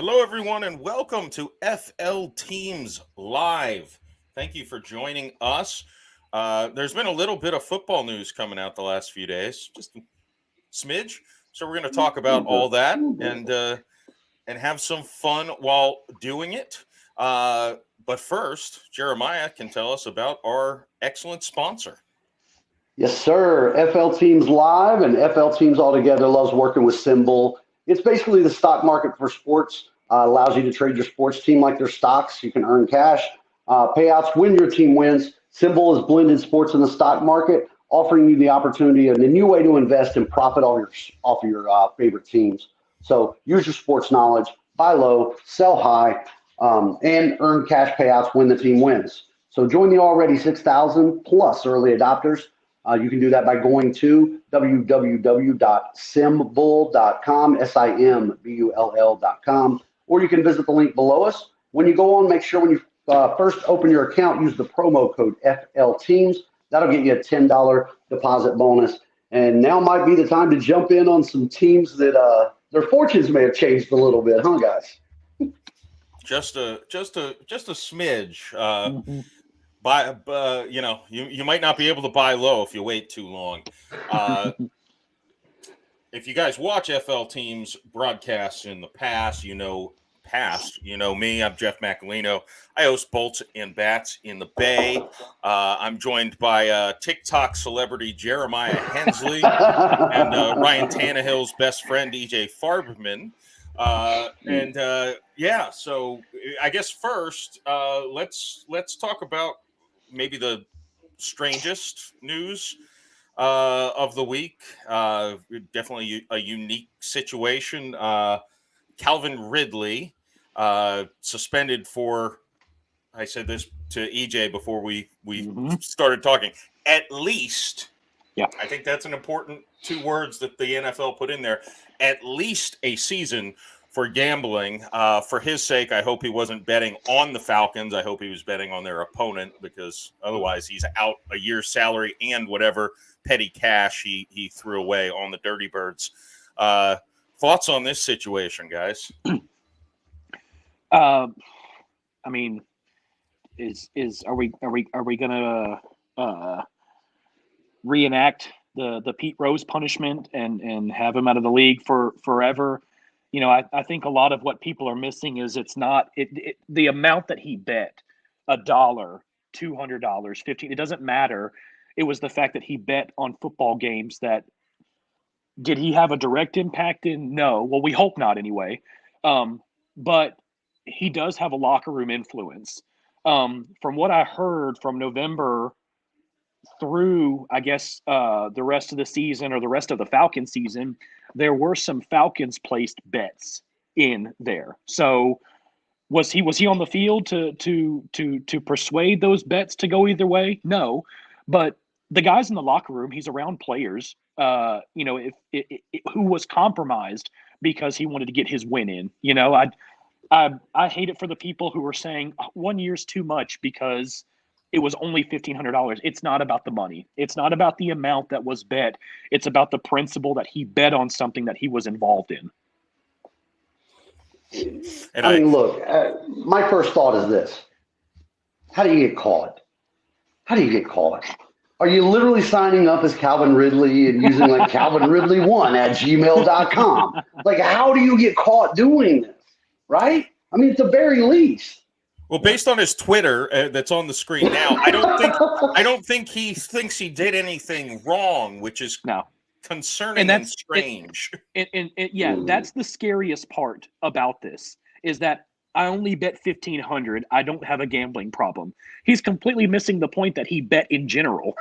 Hello, everyone, and welcome to FL Teams Live. Thank you for joining us. There's been a little bit of football news coming out the last few days, just a smidge. So we're going to talk about all that and have some fun while doing it. But first, Jeremiah can tell us about our excellent sponsor. Yes, sir. FL Teams Live and FL Teams Altogether loves working with Symbol. It's basically the stock market for sports. Allows you to trade your sports team like their stocks. You can earn cash, payouts when your team wins. Symbol is blended sports in the stock market, offering you the opportunity and a new way to invest and profit off your favorite teams. So use your sports knowledge, buy low, sell high, and earn cash payouts when the team wins. So join the already 6,000 plus early adopters. You can do that by going to www.simbull.com, simbull.com, or you can visit the link below us. When you go on, make sure when you first open your account, use the promo code FLTeams. That'll get you a $10 deposit bonus. And now might be the time to jump in on some teams that their fortunes may have changed a little bit, huh, guys? Just a smidge. Buy, you might not be able to buy low if you wait too long. If you guys watch FL Teams broadcasts in the past, you know me. I'm Jeff Macolino. I host Bolts and Bats in the Bay. I'm joined by TikTok celebrity Jeremiah Hensley and Ryan Tannehill's best friend EJ Farbman. So I guess first, let's talk about maybe the strangest news of the week. Definitely a unique situation. Calvin Ridley suspended for, I said this to EJ before we started talking, at least. Yeah, I think that's an important two words that the NFL put in there. At least a season for gambling. For his sake, I hope he wasn't betting on the Falcons. I hope he was betting on their opponent, because otherwise he's out a year's salary and whatever petty cash he threw away on the Dirty Birds. Thoughts on this situation, guys? I mean, are we gonna reenact the Pete Rose punishment and have him out of the league for forever? You know, I think a lot of what people are missing is the amount that he bet, $1, $200, $15. It doesn't matter. It was the fact that he bet on football games. That did he have a direct impact in? No. Well, we hope not anyway. But he does have a locker room influence. From what I heard from November through, I guess, the rest of the season or the rest of the Falcon season, there were some Falcons placed bets in there. So was he on the field to persuade those bets to go either way? No, but the guys in the locker room, he's around players, who was compromised because he wanted to get his win in. You know, I hate it for the people who were saying 1 year's too much because it was only $1,500. It's not about the money. It's not about the amount that was bet. It's about the principle that he bet on something that he was involved in. And look, my first thought is this. How do you get caught? Are you literally signing up as Calvin Ridley and using like calvinridley1@gmail.com? Like, how do you get caught doing this, right? I mean, at the very least. Well, based on his Twitter that's on the screen now, I don't think he thinks he did anything wrong, which is concerning and strange. That's the scariest part about this, is that I only bet $1,500. I don't have a gambling problem. He's completely missing the point that he bet in general.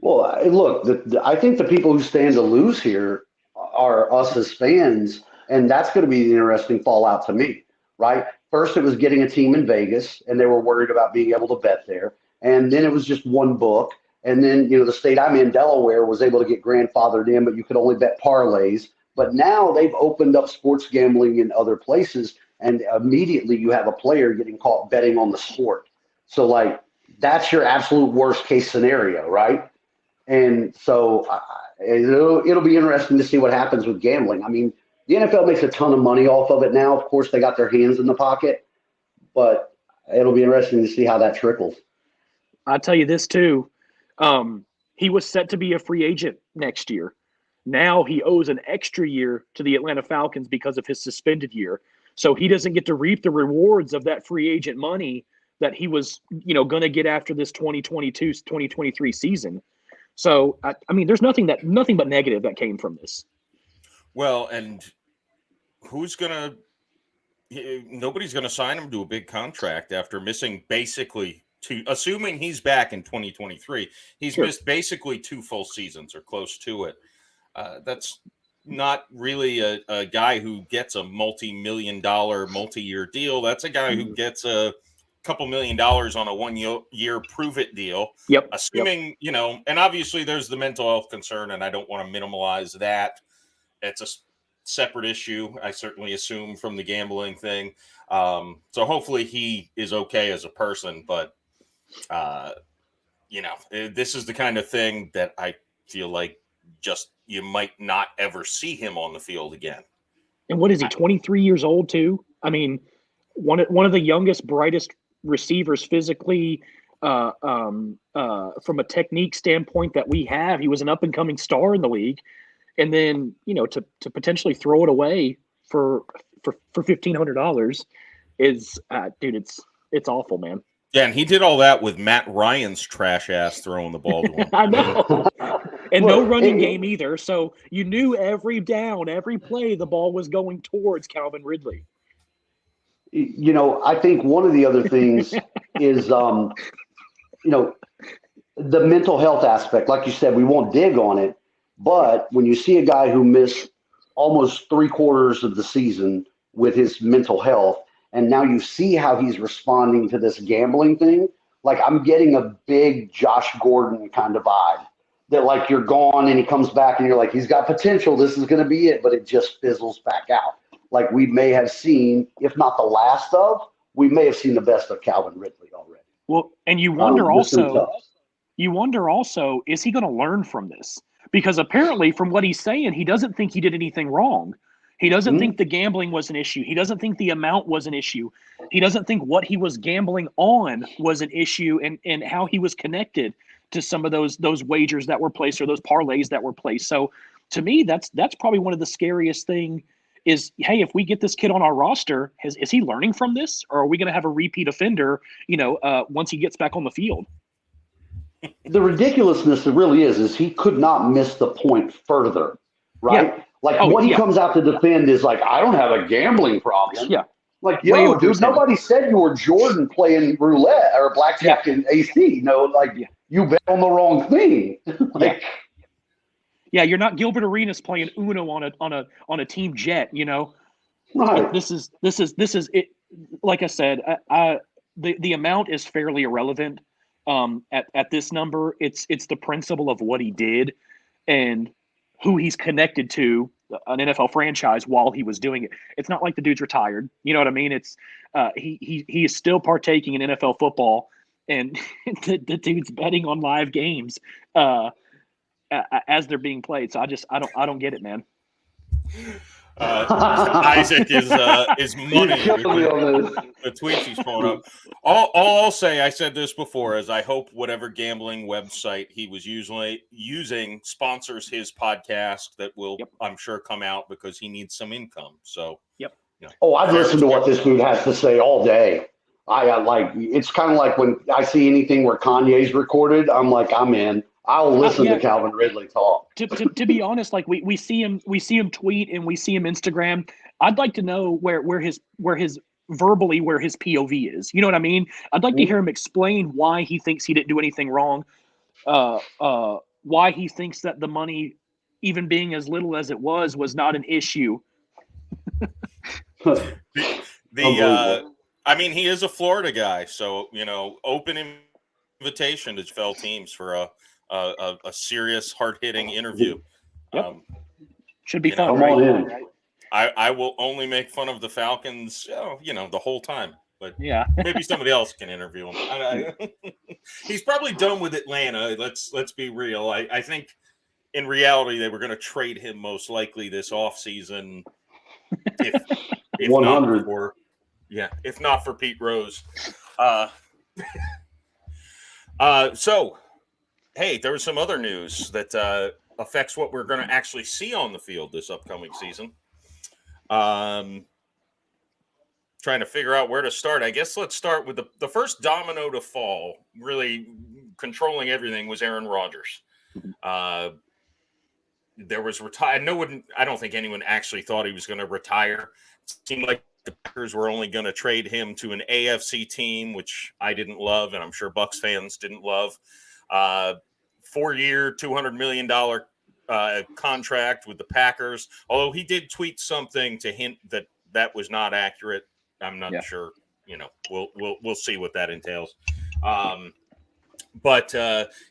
Well, look, I think the people who stand to lose here are us as fans, and that's going to be the interesting fallout to me, right? First, it was getting a team in Vegas, and they were worried about being able to bet there. And then it was just one book. And then, the state I'm in, Delaware, was able to get grandfathered in, but you could only bet parlays. But now they've opened up sports gambling in other places, and immediately you have a player getting caught betting on the sport. So, like, that's your absolute worst case scenario, right? And so it'll be interesting to see what happens with gambling. I mean, The NFL makes a ton of money off of it now. Of course, they got their hands in the pocket, but it'll be interesting to see how that trickles. I'll tell you this too. He was set to be a free agent next year. Now he owes an extra year to the Atlanta Falcons because of his suspended year. So he doesn't get to reap the rewards of that free agent money that he was, going to get after this 2022-2023 season. So, I mean, there's nothing but negative that came from this. Well, and nobody's going to sign him to a big contract after missing basically assuming he's back in 2023, he's missed basically 2 full seasons or close to it. That's not really a guy who gets a multi-million-dollar, multi-year deal. That's a guy who gets a couple $1 million on a 1-year prove-it deal. Yep. Assuming, and obviously there's the mental health concern, and I don't want to minimize that. It's a separate issue, I certainly assume, from the gambling thing. So hopefully he is okay as a person, but, this is the kind of thing that I feel like just you might not ever see him on the field again. And what is he, 23 years old too? I mean, one of the youngest, brightest receivers physically, from a technique standpoint that we have. He was an up and coming star in the league, and then to potentially throw it away for $1,500 is, dude, it's awful, man. Yeah, and he did all that with Matt Ryan's trash ass throwing the ball to him. I know. And no running game either. So you knew every down, every play, the ball was going towards Calvin Ridley. I think one of the other things is, the mental health aspect. Like you said, we won't dig on it. But when you see a guy who missed almost 3/4 of the season with his mental health, and now you see how he's responding to this gambling thing, like I'm getting a big Josh Gordon kind of vibe. That like you're gone and he comes back and you're like, he's got potential. This is going to be it, but it just fizzles back out. Like we may have seen, if not the last of, we may have seen the best of Calvin Ridley already. Well, and you wonder also, is he going to learn from this? Because apparently from what he's saying, he doesn't think he did anything wrong. He doesn't think the gambling was an issue. He doesn't think the amount was an issue. He doesn't think what he was gambling on was an issue and how he was connected to some of those wagers that were placed or those parlays that were placed. So to me, that's probably one of the scariest thing is, hey, if we get this kid on our roster, is he learning from this, or are we going to have a repeat offender, once he gets back on the field? The ridiculousness it really is he could not miss the point further, right? Yeah. What he comes out to defend is like, I don't have a gambling problem. Yeah. Like, yo, dude, nobody said you were Jordan playing roulette or blackjack in AC. You bet on the wrong thing. Yeah, you're not Gilbert Arenas playing Uno on a team jet, Right. This is it. Like I said, the amount is fairly irrelevant. At this number, it's the principle of what he did and who he's connected to, an NFL franchise, while he was doing it. It's not like the dude's retired. You know what I mean? It's he is still partaking in NFL football, and the dude's betting on live games as they're being played. So I don't get it, man. Isaac is money the tweets he's pulling up. All I'll say, I said this before, is I hope whatever gambling website he was using sponsors his podcast that will, I'm sure, come out because he needs some income. So, I've listened to what this dude has to say all day. It's kind of like when I see anything where Kanye's recorded, I'm like, I'm in. I'll listen to Calvin Ridley talk. To be honest, like we see him tweet and we see him Instagram. I'd like to know where his verbally where his POV is. You know what I mean? I'd like to hear him explain why he thinks he didn't do anything wrong. Why he thinks that the money, even being as little as it was not an issue. I mean, he is a Florida guy, so open invitation to NFL teams for a serious, hard-hitting interview. Should be fun. Come on in. I will only make fun of the Falcons, the whole time. But maybe somebody else can interview him. He's probably done with Atlanta. Let's be real. I think in reality they were going to trade him most likely this offseason. if 100. if not for Pete Rose. So, hey, there was some other news that affects what we're going to actually see on the field this upcoming season. Trying to figure out where to start. I guess let's start with the first domino to fall, really controlling everything, was Aaron Rodgers. There was I don't think anyone actually thought he was going to retire. It seemed like the Packers were only going to trade him to an AFC team, which I didn't love, and I'm sure Bucs fans didn't love. 4-year, $200 million contract with the Packers. Although he did tweet something to hint that was not accurate. I'm not sure. We'll see what that entails. But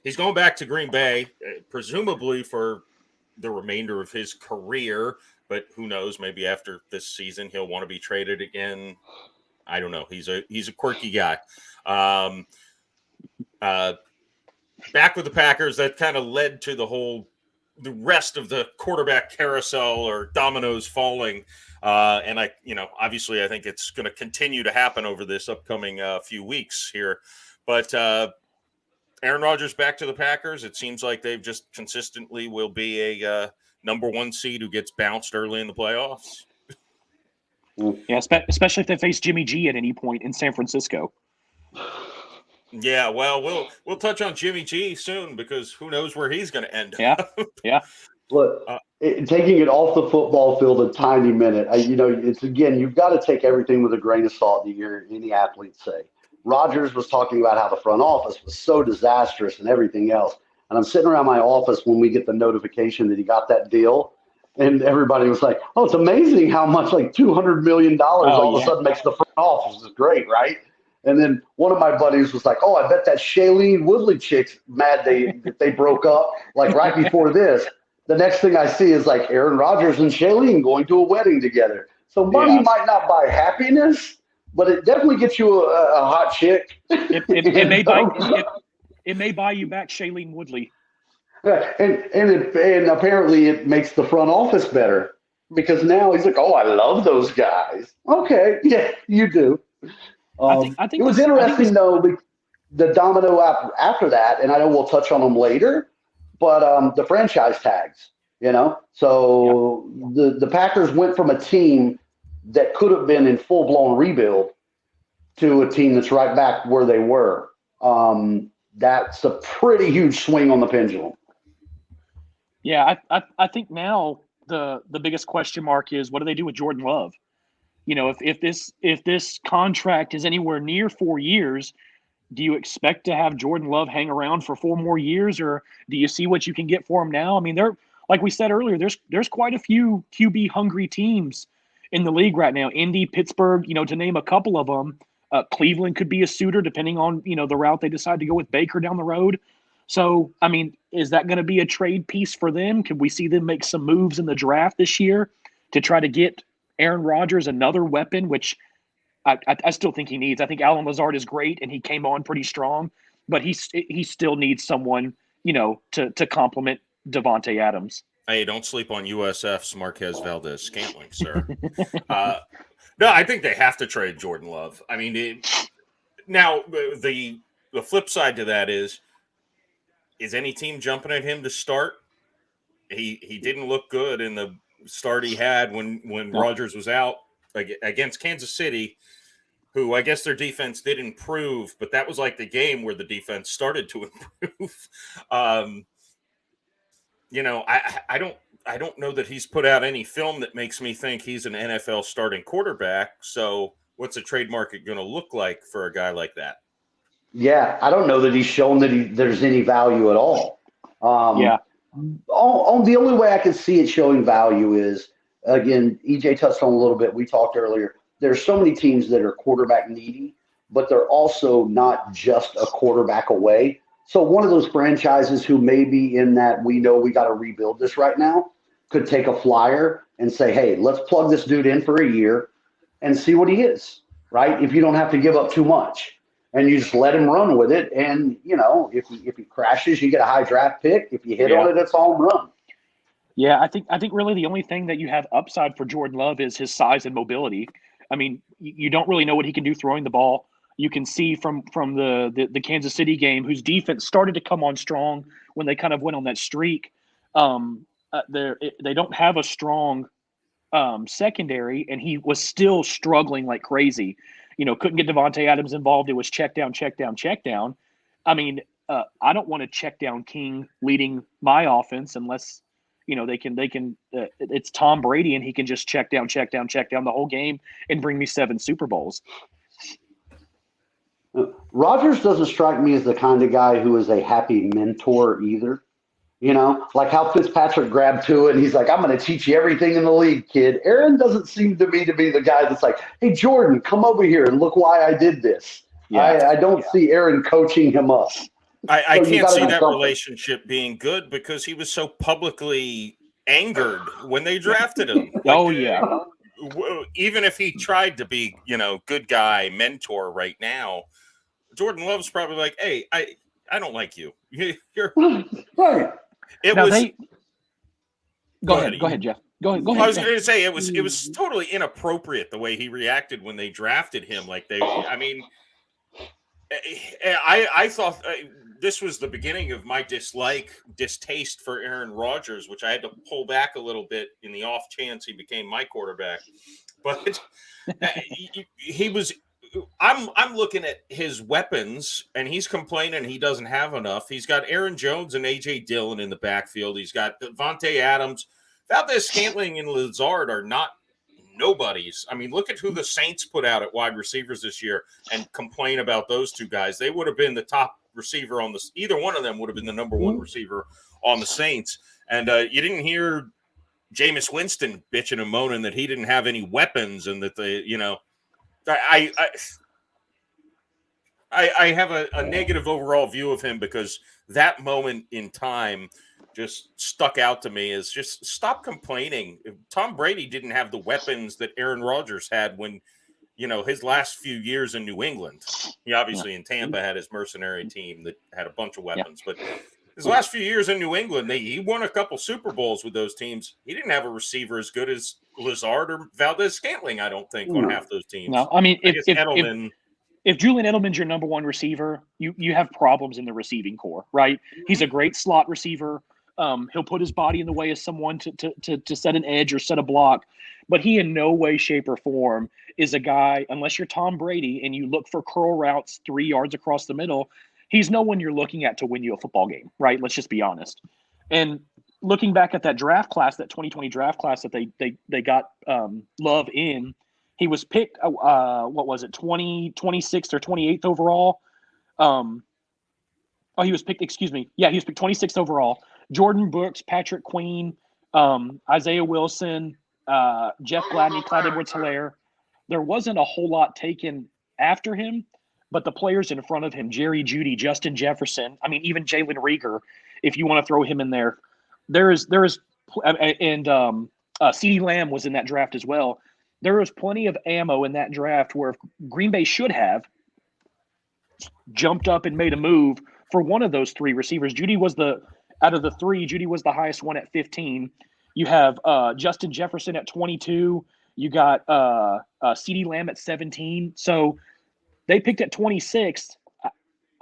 he's going back to Green Bay, presumably for the remainder of his career. But who knows? Maybe after this season, he'll want to be traded again. I don't know. He's a quirky guy. Back with the Packers, that kind of led to the rest of the quarterback carousel or dominoes falling. And obviously I think it's going to continue to happen over this upcoming few weeks here. But Aaron Rodgers back to the Packers. It seems like they've just consistently will be a number 1 seed who gets bounced early in the playoffs. Yeah, especially if they face Jimmy G at any point in San Francisco. Yeah, well, we'll touch on Jimmy G soon because who knows where he's going to end up. Yeah. Look, taking it off the football field a tiny minute, it's again, you've got to take everything with a grain of salt that you hear any athlete say. Rodgers was talking about how the front office was so disastrous and everything else. And I'm sitting around my office when we get the notification that he got that deal. And everybody was like, oh, it's amazing how much, like $200 million all of a sudden makes the front office. Is great, right? And then one of my buddies was like, oh, I bet that Shailene Woodley chick's mad they broke up, like right before this. The next thing I see is like Aaron Rodgers and Shailene going to a wedding together. So money might not buy happiness, but it definitely gets you a hot chick. It may buy you back Shailene Woodley. And apparently it makes the front office better because now he's like, oh, I love those guys. Okay, yeah, you do. I think it was interesting though, the domino after that, and I know we'll touch on them later, but the franchise tags, so the Packers went from a team that could have been in full-blown rebuild to a team that's right back where they were. That's a pretty huge swing on the pendulum. Yeah, I think now the biggest question mark is what do they do with Jordan Love? If this contract is anywhere near 4 years, do you expect to have Jordan Love hang around for 4 more years, or do you see what you can get for him now? I mean, like we said earlier, there's quite a few QB hungry teams in the league right now. Indy, Pittsburgh, to name a couple of them. Cleveland could be a suitor depending on the route they decide to go with Baker down the road. So, I mean, is that going to be a trade piece for them? Could we see them make some moves in the draft this year to try to get Aaron Rodgers another weapon, which I still think he needs? I think Allen Lazard is great, and he came on pretty strong, but he still needs someone, to complement Devontae Adams. Hey, don't sleep on USF's Marquez Valdez-Scantling, sir. No, I think they have to trade Jordan Love. I mean, now the flip side to that is any team jumping at him to start? He didn't look good in the start he had when Rodgers was out against Kansas City, who I guess their defense did improve, but that was like the game where the defense started to improve. I don't know that he's put out any film that makes me think he's an NFL starting quarterback. So what's a trade market going to look like for a guy like that? Yeah, I don't know that he's shown that there's any value at all. The only way I can see it showing value is, again, EJ touched on a little bit. We talked earlier. There's so many teams that are quarterback needy, but they're also not just a quarterback away. So one of those franchises who may be in that we know we got to rebuild this right now could take a flyer and say, hey, let's plug this dude in for a year and see what he is, right? If you don't have to give up too much. And you just let him run with it. And, if he crashes, you get a high draft pick. If you hit on it, it's a home run. Yeah, I think really the only thing that you have upside for Jordan Love is his size and mobility. I mean, you don't really know what he can do throwing the ball. You can see from the Kansas City game, whose defense started to come on strong when they kind of went on that streak. They don't have a strong secondary, and he was still struggling like crazy. Couldn't get Devontae Adams involved. It was check down, check down, check down. I mean, I don't want to check down King leading my offense unless they can. It's Tom Brady, and he can just check down, check down, check down the whole game and bring me 7 Super Bowls. Rodgers doesn't strike me as the kind of guy who is a happy mentor either. Like how Fitzpatrick grabbed to it and he's like, I'm going to teach you everything in the league, kid. Aaron doesn't seem to me to be the guy that's like, hey, Jordan, come over here and look why I did this. I don't see Aaron coaching him up. I can't see that relationship being good because he was so publicly angered when they drafted him. Even if he tried to be, good guy, mentor right now, Jordan Love's probably like, hey, I don't like you. You're right. Go ahead, Jeff. Go ahead. I was going to say it was totally inappropriate the way he reacted when they drafted him. I thought this was the beginning of my distaste for Aaron Rodgers, which I had to pull back a little bit in the off chance he became my quarterback. But he was. I'm looking at his weapons, and he's complaining he doesn't have enough. He's got Aaron Jones and AJ Dillon in the backfield. He's got Devontae Adams. Valdez-Scantling and Lazard are not nobodies. I mean, look at who the Saints put out at wide receivers this year and complain about those two guys. They would have been the top receiver on this. Either one of them would have been the number one receiver on the Saints. And you didn't hear Jameis Winston bitching and moaning that he didn't have any weapons and that I have a negative overall view of him because that moment in time just stuck out to me as just stop complaining. Tom Brady didn't have the weapons that Aaron Rodgers had when, his last few years in New England. He obviously in Tampa had his mercenary team that had a bunch of weapons, but his last few years in New England, he won a couple Super Bowls with those teams. He didn't have a receiver as good as Lazard or Valdez-Scantling, I don't think, on half those teams. No, I mean, if Julian Edelman's your number one receiver, you have problems in the receiving core, right? He's a great slot receiver. He'll put his body in the way of someone to set an edge or set a block, but he in no way, shape, or form is a guy, unless you're Tom Brady and you look for curl routes 3 yards across the middle, he's no one you're looking at to win you a football game, right? Let's just be honest. And looking back at that draft class, that 2020 draft class that they got Love in, he was picked, 26th or 28th overall. He was picked, excuse me. Yeah, he was picked 26th overall. Jordan Brooks, Patrick Queen, Isaiah Wilson, Jeff Gladney, Clyde Edwards-Helaire. There wasn't a whole lot taken after him, but the players in front of him, Jerry Jeudy, Justin Jefferson, I mean, even Jalen Reagor, if you want to throw him in there, and CeeDee Lamb was in that draft as well. There was plenty of ammo in that draft where Green Bay should have jumped up and made a move for one of those 3 receivers. Out of the 3, Jeudy was the highest one at 15. You have Justin Jefferson at 22. You got CeeDee Lamb at 17. So they picked at 26th.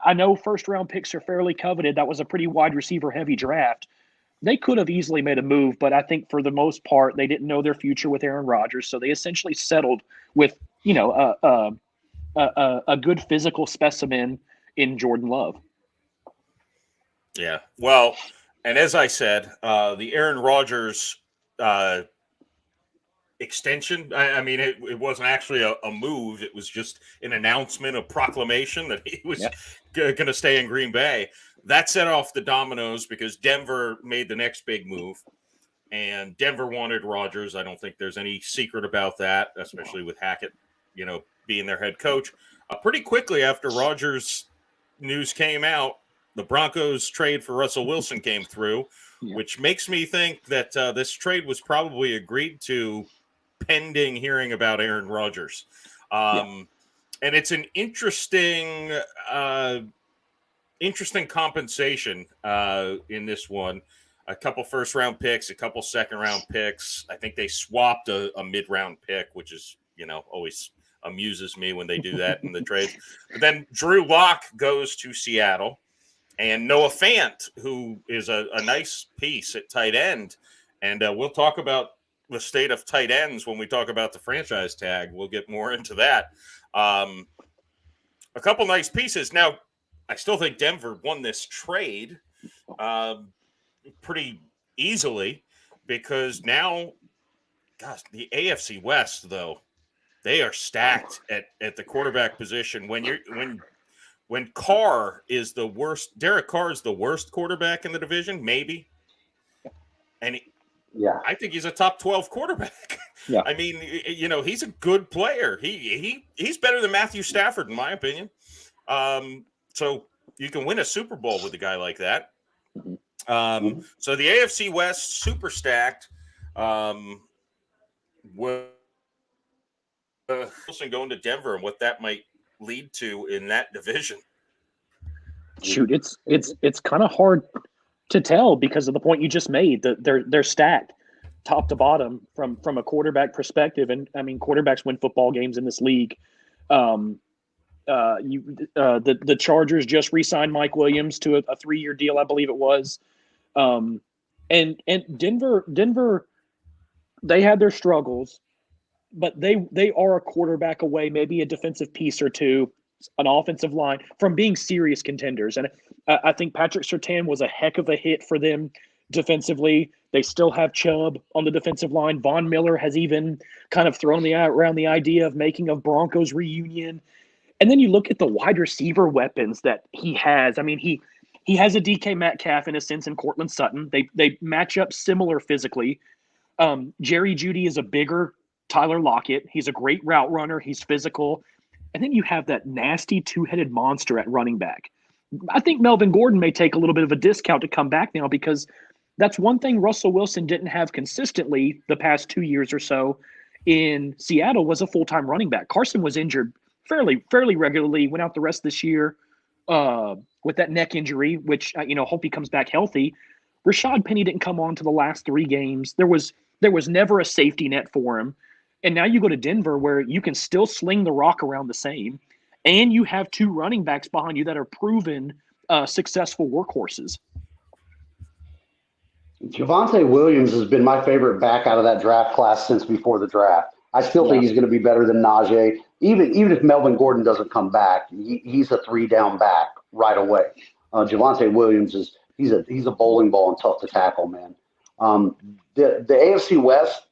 I know first-round picks are fairly coveted. That was a pretty wide receiver-heavy draft. They could have easily made a move, but I think for the most part, they didn't know their future with Aaron Rodgers, so they essentially settled with, a good physical specimen in Jordan Love. Yeah, well, and as I said, the Aaron Rodgers extension, I mean, it wasn't actually a move. It was just an announcement, a proclamation that he was going to stay in Green Bay. That set off the dominoes because Denver made the next big move, and Denver wanted Rodgers. I don't think there's any secret about that, especially with Hackett, being their head coach. Pretty quickly after Rodgers news came out, the Broncos trade for Russell Wilson came through, which makes me think that this trade was probably agreed to pending hearing about Aaron Rodgers. And it's an interesting compensation in this one. a couple first-round picks, a couple second-round picks. I think they swapped a mid-round pick, which is, always amuses me when they do that in the trades. But then Drew Lock goes to Seattle, and Noah Fant, who is a nice piece at tight end. And we'll talk about the state of tight ends when we talk about the franchise tag. We'll get more into that. A couple nice pieces. Now, I still think Denver won this trade pretty easily because now, gosh, the AFC West, though, they are stacked at the quarterback position. When Carr is the worst, Derek Carr is the worst quarterback in the division, maybe. And I think he's a top 12 quarterback. Yeah. I mean, he's a good player. He's better than Matthew Stafford, in my opinion. So you can win a Super Bowl with a guy like that. So the AFC West, super stacked. Wilson going to Denver and what that might lead to in that division. Shoot, it's kind of hard to tell because of the point you just made. That they're stacked top to bottom from a quarterback perspective, and I mean quarterbacks win football games in this league. The Chargers just re-signed Mike Williams to a 3-year deal, I believe it was, and Denver, they had their struggles, but they are a quarterback away, maybe a defensive piece or two, an offensive line from being serious contenders. And I think Patrick Surtain was a heck of a hit for them defensively. They still have Chubb on the defensive line. Von Miller has even kind of thrown around the idea of making a Broncos reunion. And then you look at the wide receiver weapons that he has. I mean, he has a DK Metcalf in a sense and Cortland Sutton. They match up similar physically. Jerry Jeudy is a bigger Tyler Lockett. He's a great route runner. He's physical. And then you have that nasty two-headed monster at running back. I think Melvin Gordon may take a little bit of a discount to come back now because that's one thing Russell Wilson didn't have consistently the past 2 years or so in Seattle was a full-time running back. Carson was injured fairly regularly, went out the rest of this year with that neck injury, which, hope he comes back healthy. Rashad Penny didn't come on to the last 3 games. There was never a safety net for him. And now you go to Denver where you can still sling the rock around the same, and you have 2 running backs behind you that are proven successful workhorses. Javonte Williams has been my favorite back out of that draft class since before the draft. I still think he's going to be better than Najee. Even if Melvin Gordon doesn't come back, he's a 3-down back right away. Javonte Williams he's a bowling ball and tough to tackle, man. The AFC West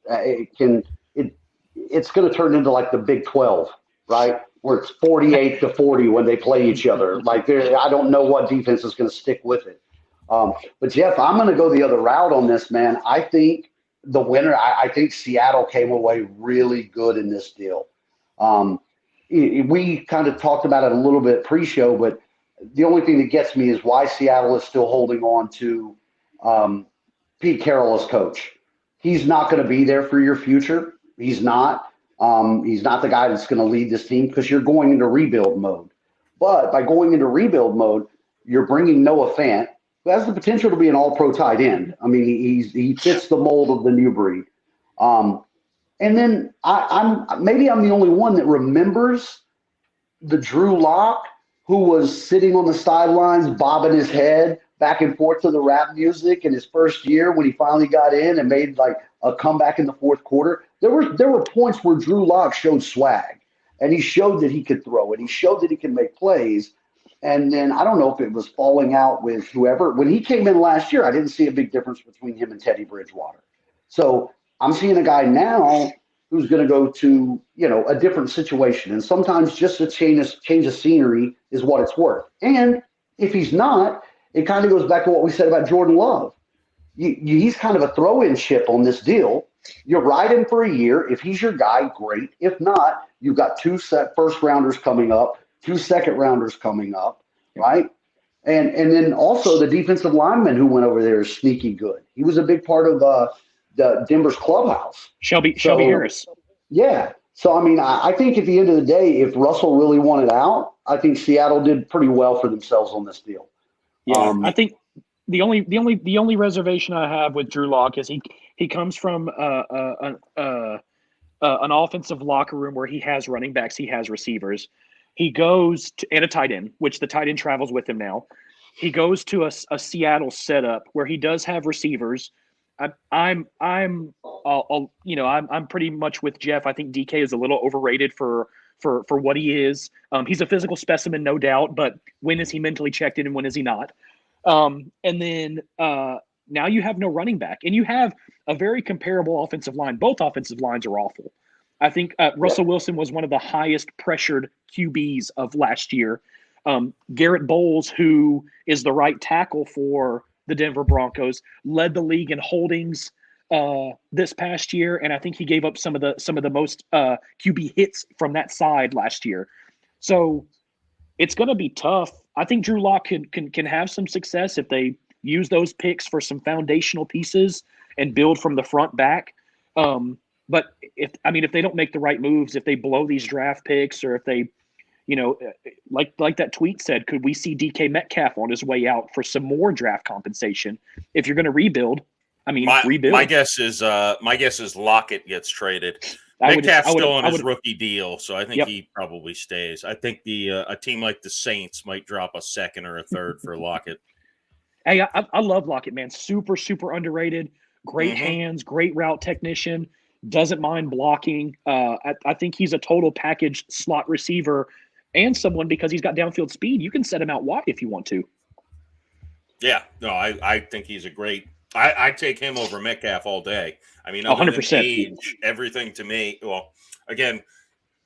it's going to turn into like the Big 12, right? Where it's 48-40 when they play each other. Like I don't know what defense is going to stick with it. But Jeff, I'm going to go the other route on this, man. I think the winner. I think Seattle came away really good in this deal. We kind of talked about it a little bit pre-show, but the only thing that gets me is why Seattle is still holding on to Pete Carroll as coach. He's not going to be there for your future. He's not. He's not the guy that's going to lead this team because you're going into rebuild mode. But by going into rebuild mode, you're bringing Noah Fant, who has the potential to be an all-pro tight end. I mean, he fits the mold of the new breed. And then I'm the only one that remembers the Drew Lock who was sitting on the sidelines, bobbing his head back and forth to the rap music in his first year when he finally got in and made like a comeback in the fourth quarter. There were points where Drew Lock showed swag, and he showed that he could throw it. He showed that he can make plays. And then I don't know if it was falling out with whoever. When he came in last year, I didn't see a big difference between him and Teddy Bridgewater. So I'm seeing a guy now who's going to go to, a different situation. And sometimes just a change of scenery is what it's worth. And if he's not, it kind of goes back to what we said about Jordan Love. He's kind of a throw-in chip on this deal. You're riding for a year. If he's your guy, great. If not, you've got 2 first-rounders coming up, 2 second-rounders coming up, right? And then also the defensive lineman who went over there is sneaky good. He was a big part of the Denver's clubhouse. Shelby Harris. Yeah. So, I mean, I think at the end of the day, if Russell really wanted out, I think Seattle did pretty well for themselves on this deal. Yeah, I think the only reservation I have with Drew Lock is he comes from an offensive locker room where he has running backs, he has receivers. He goes to, and a tight end, which the tight end travels with him now. He goes to a Seattle setup where he does have receivers. I'm pretty much with Jeff. I think DK is a little overrated for what he is. He's a physical specimen, no doubt, but when is he mentally checked in and when is he not? And then now you have no running back, and you have a very comparable offensive line. Both offensive lines are awful. I think Russell Wilson was one of the highest pressured QBs of last year. Garrett Bowles, who is the right tackle for the Denver Broncos, led the league in holdings this past year, and I think he gave up some of the most QB hits from that side last year. So it's going to be tough. I think Drew Lock can have some success if they use those picks for some foundational pieces and build from the front back. But if they don't make the right moves, if they blow these draft picks, or if they, like that tweet said, could we see DK Metcalf on his way out for some more draft compensation? If you're going to rebuild, rebuild. My guess is Lockett gets traded. Metcalf's still on his rookie deal, so I think he probably stays. I think a team like the Saints might drop a second or a third for Lockett. Hey, I love Lockett, man. Super, super underrated. Great hands, great route technician. Doesn't mind blocking. I think he's a total package slot receiver and someone, because he's got downfield speed, you can set him out wide if you want to. Yeah, no, I think he's a great – I'd take him over Metcalf all day. 100%. Age, everything to me – well, again,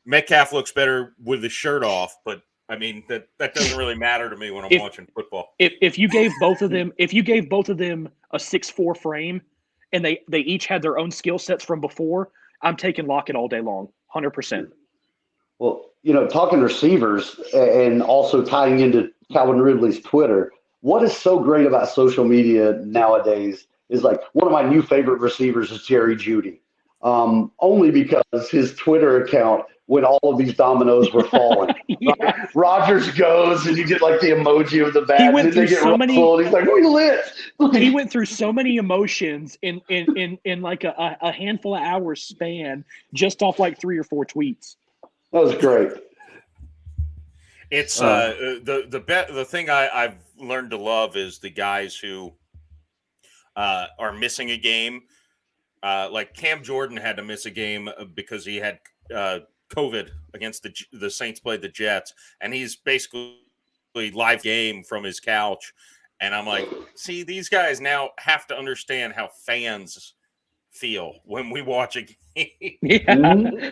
Metcalf looks better with his shirt off, but – that doesn't really matter to me when I'm watching football. If you gave both of them a 6'4" frame, and they each had their own skill sets from before, I'm taking Lockett all day long, 100%. Well, talking receivers and also tying into Calvin Ridley's Twitter, what is so great about social media nowadays is, like, one of my new favorite receivers is Jerry Jeudy, only because his Twitter account, when all of these dominoes were falling. Yeah. Rodgers goes, and you get like the emoji of the bat. He went through so many. And he's like, "We lit." He went through so many emotions in like a handful of hours span, just off like 3 or 4 tweets. That was great. It's the thing I've learned to love is the guys who are missing a game. Like Cam Jordan had to miss a game because he had COVID against the Saints played the Jets, and he's basically live game from his couch. And I'm like, see, these guys now have to understand how fans feel when we watch a game. Yeah.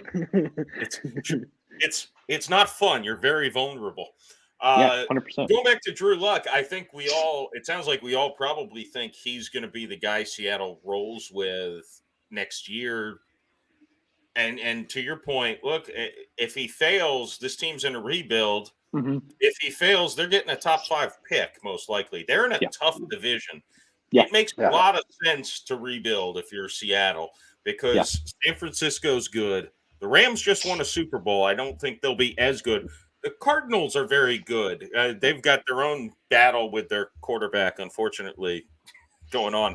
It's not fun. You're very vulnerable. 100%. Going back to Drew Luck, I think it sounds like we all probably think he's going to be the guy Seattle rolls with next year. And to your point, look, if he fails, this team's in a rebuild. Mm-hmm. If he fails, they're getting a top 5 pick, most likely. They're in a tough division. Yeah. It makes a lot of sense to rebuild if you're Seattle, because San Francisco's good. The Rams just won a Super Bowl. I don't think they'll be as good. The Cardinals are very good. They've got their own battle with their quarterback, unfortunately, going on.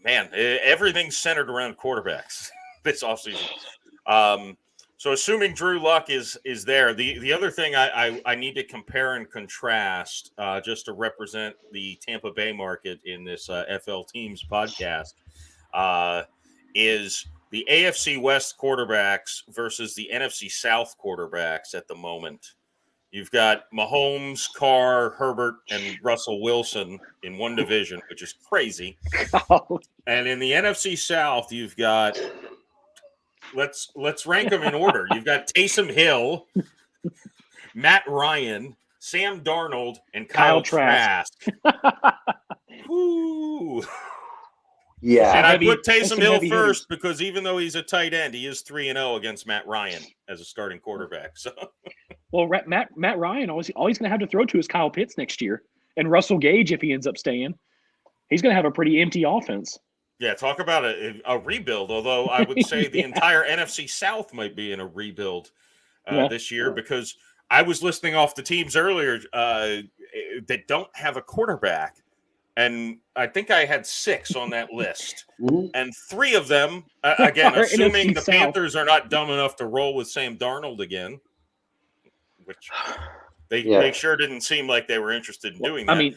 Man, everything's centered around quarterbacks this offseason. So assuming Drew Luck is there, the other thing I need to compare and contrast just to represent the Tampa Bay market in this FL Teams podcast is the AFC West quarterbacks versus the NFC South quarterbacks at the moment. You've got Mahomes, Carr, Herbert, and Russell Wilson in one division, which is crazy. And in the NFC South, you've got let's rank them in order. You've got Taysom Hill, Matt Ryan, Sam Darnold, and Kyle Trask. Woo. Yeah. And I put Taysom Hill first because even though he's a tight end, he is 3-0 against Matt Ryan as a starting quarterback. So, well, Matt Ryan, all he's going to have to throw to is Kyle Pitts next year, and Russell Gage if he ends up staying. He's going to have a pretty empty offense. Yeah, talk about a rebuild. Although I would say the entire NFC South might be in a rebuild this year because I was listing off the teams earlier that don't have a quarterback, and I think I had 6 on that list. And 3 of them, again, assuming the Panthers are not dumb enough to roll with Sam Darnold again, which they sure didn't seem like they were interested in doing that. I mean,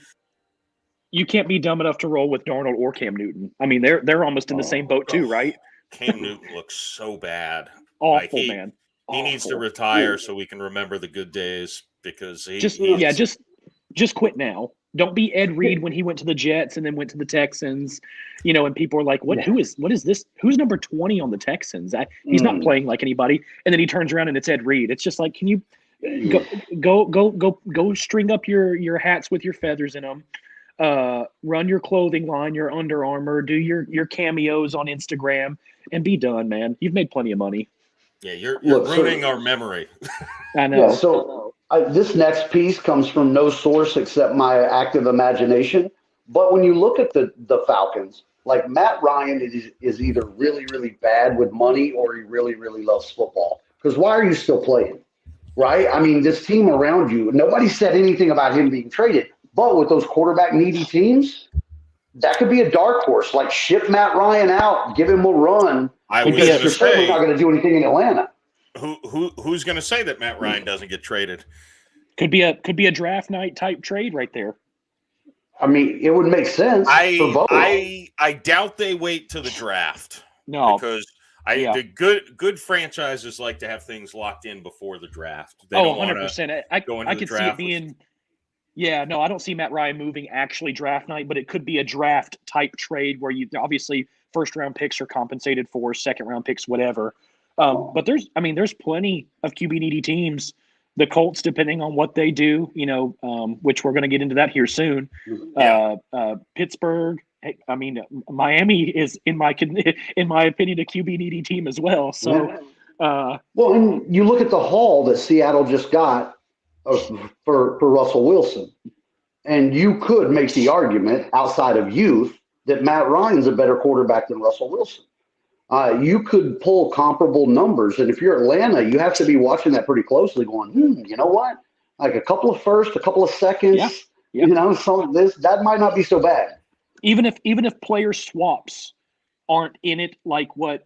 you can't be dumb enough to roll with Darnold or Cam Newton. I mean, they're almost in the same boat too, right? Cam Newton looks so bad. Awful, man. He needs to retire so we can remember the good days, because just quit now. Don't be Ed Reed when he went to the Jets and then went to the Texans, and people are like, what is this? Who's number 20 on the Texans? He's not playing like anybody. And then he turns around and it's Ed Reed. It's just like, can you go string up your hats with your feathers in them? Run your clothing line, your Under Armour, do your cameos on Instagram, and be done, man. You've made plenty of money. Yeah, you're ruining our memory. I know. Yeah, so this next piece comes from no source except my active imagination. But when you look at the Falcons, like Matt Ryan is either really, really bad with money or he really, really loves football. Because why are you still playing? Right? I mean, this team around you, nobody said anything about him being traded. But with those quarterback needy teams, that could be a dark horse. Like, ship Matt Ryan out, give him a run. You're certainly not going to do anything in Atlanta. Who's going to say that Matt Ryan doesn't get traded? Could be a draft night type trade right there. I mean, it would make sense for both. I doubt they wait to the draft. No, because the good franchises like to have things locked in before the draft. They 100%. I could see it being. Yeah, no, I don't see Matt Ryan moving actually draft night, but it could be a draft type trade where you obviously first round picks are compensated for, second round picks, whatever. But there's plenty of QB needy teams. The Colts, depending on what they do, which we're going to get into that here soon. Pittsburgh. I mean, Miami is in my opinion a QB needy team as well. So, and you look at the haul that Seattle just got for Russell Wilson, and you could make the argument outside of youth that Matt Ryan's a better quarterback than Russell Wilson. You could pull comparable numbers, and if you're Atlanta, you have to be watching that pretty closely, going, you know what? Like a couple of firsts, a couple of seconds, that might not be so bad. Even if player swaps aren't in it, like what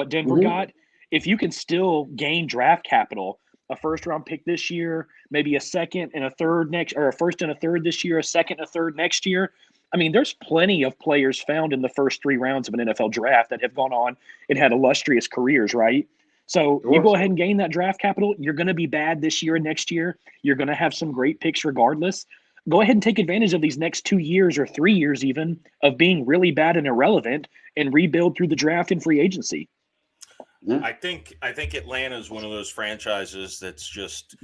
Denver got, if you can still gain draft capital, a first round pick this year, maybe a second and a third next, or a first and a third this year, a second and a third next year. I mean, there's plenty of players found in the first 3 rounds of an NFL draft that have gone on and had illustrious careers, right? So you go ahead and gain that draft capital. You're going to be bad this year and next year. You're going to have some great picks regardless. Go ahead and take advantage of these next 2 years or 3 years even of being really bad and irrelevant and rebuild through the draft and free agency. Yeah. I think Atlanta is one of those franchises that's just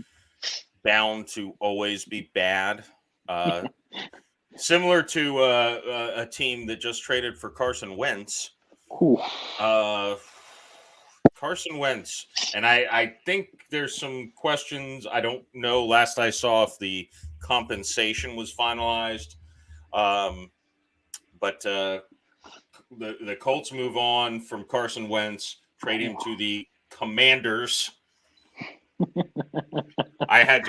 bound to always be bad. Similar to a team that just traded for Carson Wentz. Carson Wentz. And I think there's some questions. I don't know. Last I saw if the compensation was finalized. But the Colts move on from Carson Wentz, trade him to the Commanders. I had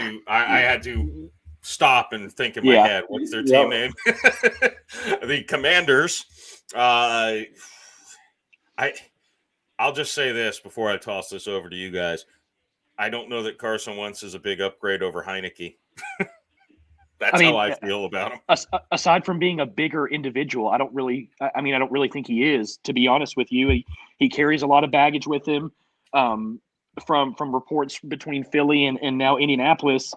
to stop and think in my head, what's their team name? The Commanders. I'll just say this before I toss this over to you guys. I don't know that Carson Wentz is a big upgrade over Heineke. That's how I feel about him. Aside from being a bigger individual, I don't really think he is, to be honest with you. He carries a lot of baggage with him from reports between Philly and now Indianapolis.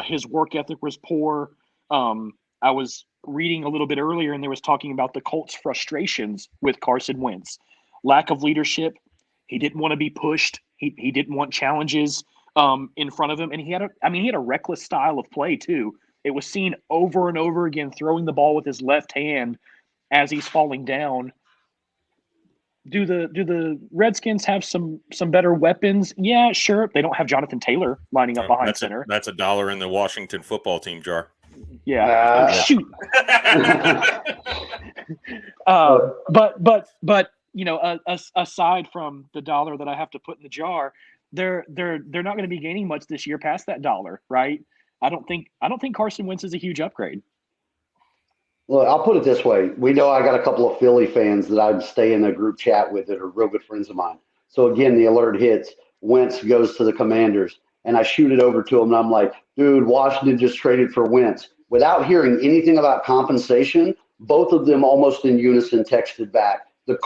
His work ethic was poor. I was reading a little bit earlier, and there was talking about the Colts' frustrations with Carson Wentz. Lack of leadership. He didn't want to be pushed. He didn't want challenges in front of him. And he had a reckless style of play too. It was seen over and over again, throwing the ball with his left hand as he's falling down. Do the Redskins have some better weapons? Yeah, sure. They don't have Jonathan Taylor lining up behind center. That's $1 in the Washington football team jar. Yeah. Shoot. But aside from the $1 that I have to put in the jar, they're not going to be gaining much this year past that dollar, right? I don't think Carson Wentz is a huge upgrade. Look, I'll put it this way. We know I got a couple of Philly fans that I stay in a group chat with that are real good friends of mine. So again, the alert hits. Wentz goes to the Commanders, and I shoot it over to him, and I'm like, dude, Washington just traded for Wentz. Without hearing anything about compensation, both of them almost in unison texted back, the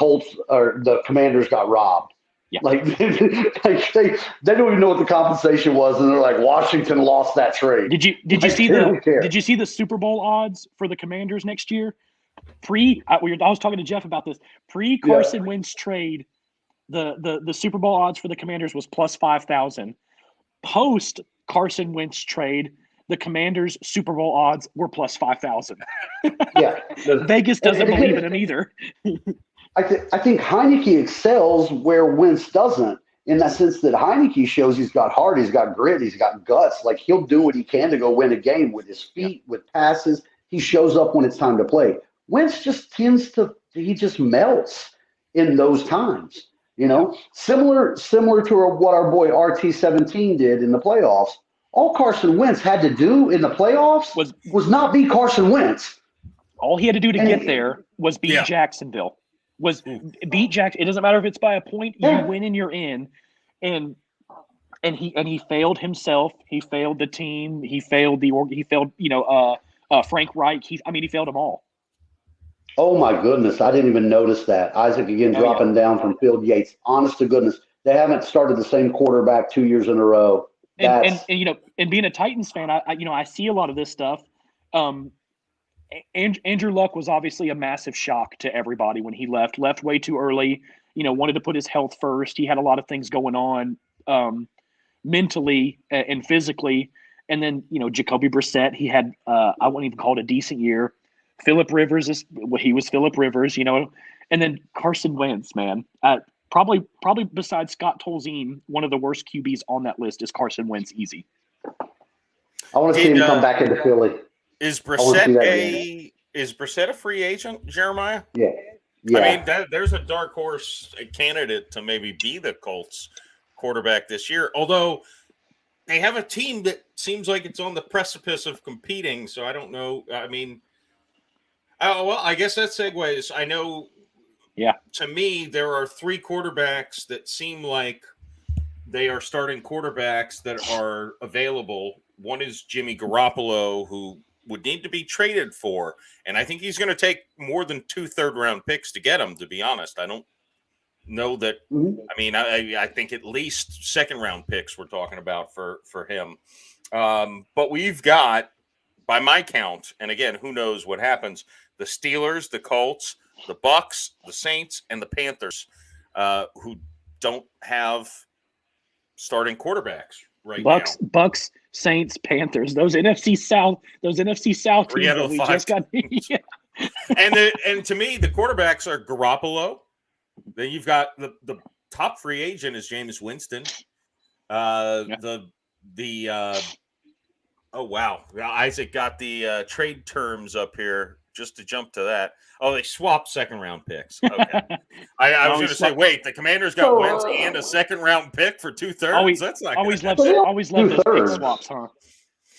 Commanders got robbed. Yeah. Like, they don't even know what the compensation was, and they're like, Washington lost that trade. Did you see the Super Bowl odds for the Commanders next year? I was talking to Jeff about this. Pre Carson Wentz trade, the Super Bowl odds for the Commanders was plus 5,000. Post Carson Wentz trade, the Commanders Super Bowl odds were plus 5,000. Yeah, Vegas doesn't believe in him either. I think Heineke excels where Wentz doesn't, in that sense that Heineke shows he's got heart, he's got grit, he's got guts. Like, he'll do what he can to go win a game with his feet, with passes. He shows up when it's time to play. Wentz just he just melts in those times. Similar to what our boy RT17 did in the playoffs. All Carson Wentz had to do in the playoffs was not beat Carson Wentz. All he had to do to get there was beat Jacksonville. Beat Jackson. It doesn't matter if it's by a point. You win and you're in. And he failed himself. He failed the team. He failed Frank Reich. He failed them all. Oh my goodness, I didn't even notice that. Isaac again dropping down from Field Yates. Honest to goodness, they haven't started the same quarterback 2 years in a row. And being a Titans fan, I see a lot of this stuff. Andrew Luck was obviously a massive shock to everybody when he left way too early, wanted to put his health first. He had a lot of things going on mentally and physically. And then, Jacoby Brissett, he had, I wouldn't even call it a decent year. Phillip Rivers he was Phillip Rivers, and then Carson Wentz, man, probably besides Scott Tolzien, one of the worst QBs on that list is Carson Wentz. Easy. I want to see him come back into Philly. Is Brissett a free agent, Jeremiah? Yeah. I mean, there's a dark horse candidate to maybe be the Colts quarterback this year. Although they have a team that seems like it's on the precipice of competing, so I don't know. I mean, I guess that segues. I know. Yeah. To me, there are three quarterbacks that seem like they are starting quarterbacks that are available. One is Jimmy Garoppolo, who would need to be traded for. And I think he's going to take more than 2 third-round picks to get him, to be honest. I don't know that. Mm-hmm. I mean, I think at least second-round picks we're talking about for him. But we've got, by my count, and again, who knows what happens, the Steelers, the Colts, the Bucks, the Saints, and the Panthers, who don't have starting quarterbacks right now. Bucks, Saints, Panthers. Those NFC South teams that we just got. Yeah. And to me, the quarterbacks are Garoppolo. Then you've got the top free agent is Jameis Winston. Oh wow, Isaac got the trade terms up here just to jump to that. Oh, they swapped second-round picks. Okay. I was going to say, wait, the Commanders got Wentz and a second-round pick for 2 thirds? That's not always love those pick swaps, huh?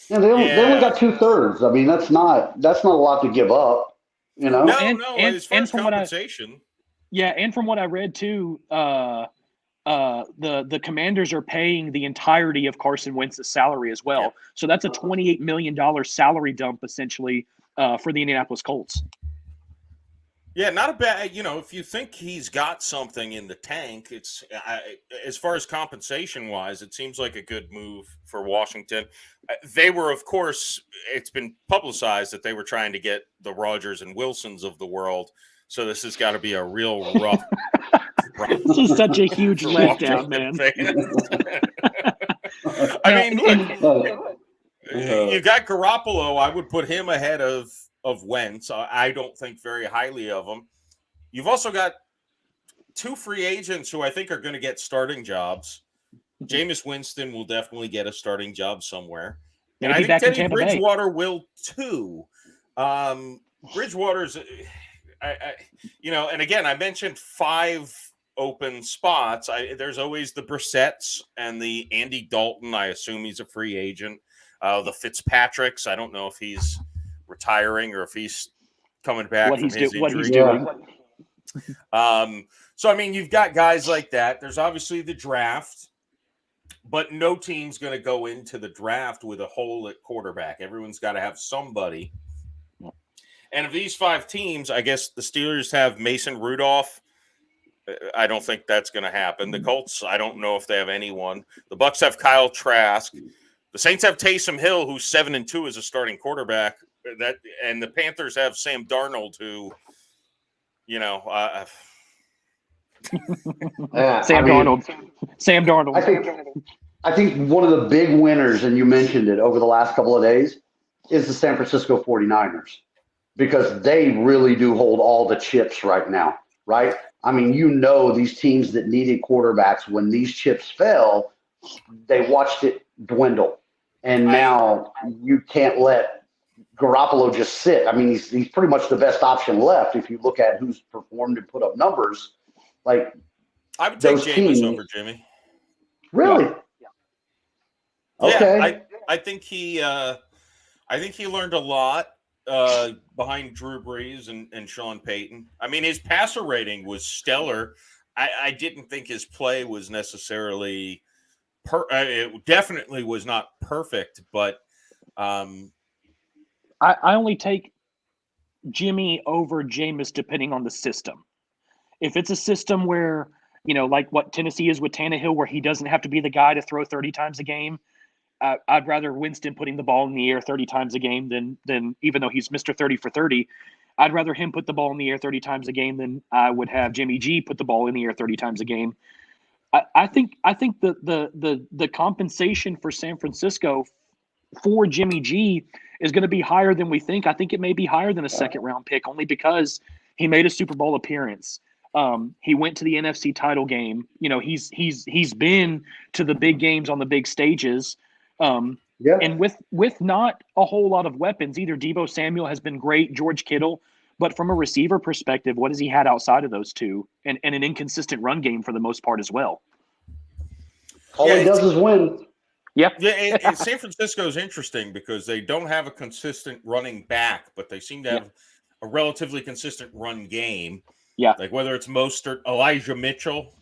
Yeah, they only got 2 thirds. I mean, that's not a lot to give up, No, as far as compensation. And from what I read too, the Commanders are paying the entirety of Carson Wentz's salary as well. Yeah. So that's a $28 million salary dump essentially for the Indianapolis Colts. Yeah, not a bad. If you think he's got something in the tank, it's as far as compensation wise, it seems like a good move for Washington. They were, of course, it's been publicized that they were trying to get the Rodgers and Wilsons of the world. So this has got to be a real rough. This is such a huge letdown, man. I mean, look, you got Garoppolo. I would put him ahead of Wentz. I don't think very highly of him. You've also got 2 free agents who I think are going to get starting jobs. Jameis Winston will definitely get a starting job somewhere. And I think Teddy Bridgewater will too. Bridgewater's, and again, I mentioned 5 open spots. There's always the Brissetts and the Andy Dalton. I assume he's a free agent. The Fitzpatricks. I don't know if he's retiring or if he's coming back from his injury. What he's doing. So, I mean, you've got guys like that. There's obviously the draft. But no team's going to go into the draft with a hole at quarterback. Everyone's got to have somebody. And of these 5 teams, I guess the Steelers have Mason Rudolph. I don't think that's going to happen. The Colts, I don't know if they have anyone. The Bucs have Kyle Trask. The Saints have Taysom Hill, who's 7-2 as a starting quarterback. And the Panthers have Sam Darnold, who, Sam Darnold. I think one of the big winners, and you mentioned it over the last couple of days, is the San Francisco 49ers, because they really do hold all the chips right now, right? I mean, these teams that needed quarterbacks, when these chips fell, they watched it dwindle. And now you can't let Garoppolo just sit. I mean, he's pretty much the best option left if you look at who's performed and put up numbers. Like, I would take Jameis over Jimmy. Really? Yeah. Okay. Yeah, I think he learned a lot behind Drew Brees and Sean Payton. I mean, his passer rating was stellar. I didn't think his play was necessarily it definitely was not perfect, but I only take Jimmy over Jameis depending on the system. If it's a system where, like what Tennessee is with Tannehill, where he doesn't have to be the guy to throw 30 times a game, I'd rather Winston putting the ball in the air 30 times a game than even though he's Mr. 30 for 30, I'd rather him put the ball in the air 30 times a game than I would have Jimmy G put the ball in the air 30 times a game. I think the compensation for San Francisco for Jimmy G is going to be higher than we think. I think it may be higher than a second round pick, only because he made a Super Bowl appearance. He went to the NFC title game. He's been to the big games on the big stages. And with not a whole lot of weapons, either Deebo Samuel has been great, George Kittle, but from a receiver perspective, what has he had outside of those two? And an inconsistent run game for the most part as well. All he does is win. Yeah. Yeah, San Francisco is interesting because they don't have a consistent running back, but they seem to have a relatively consistent run game. Yeah. Like whether it's Mostert, Elijah Mitchell.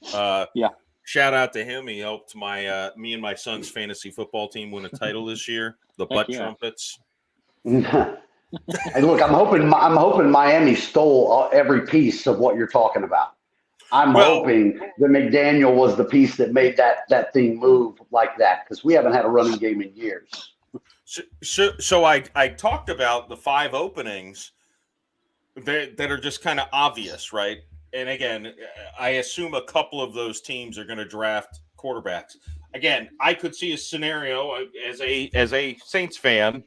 Shout out to him. He helped me and my son's fantasy football team win a title this year. The Butt Trumpets. Hey, look, I'm hoping Miami stole every piece of what you're talking about. I'm hoping that McDaniel was the piece that made that thing move like that, because we haven't had a running game in years. So I talked about the 5 openings that are just kind of obvious, right? And again, I assume a couple of those teams are going to draft quarterbacks. Again, I could see a scenario as a Saints fan.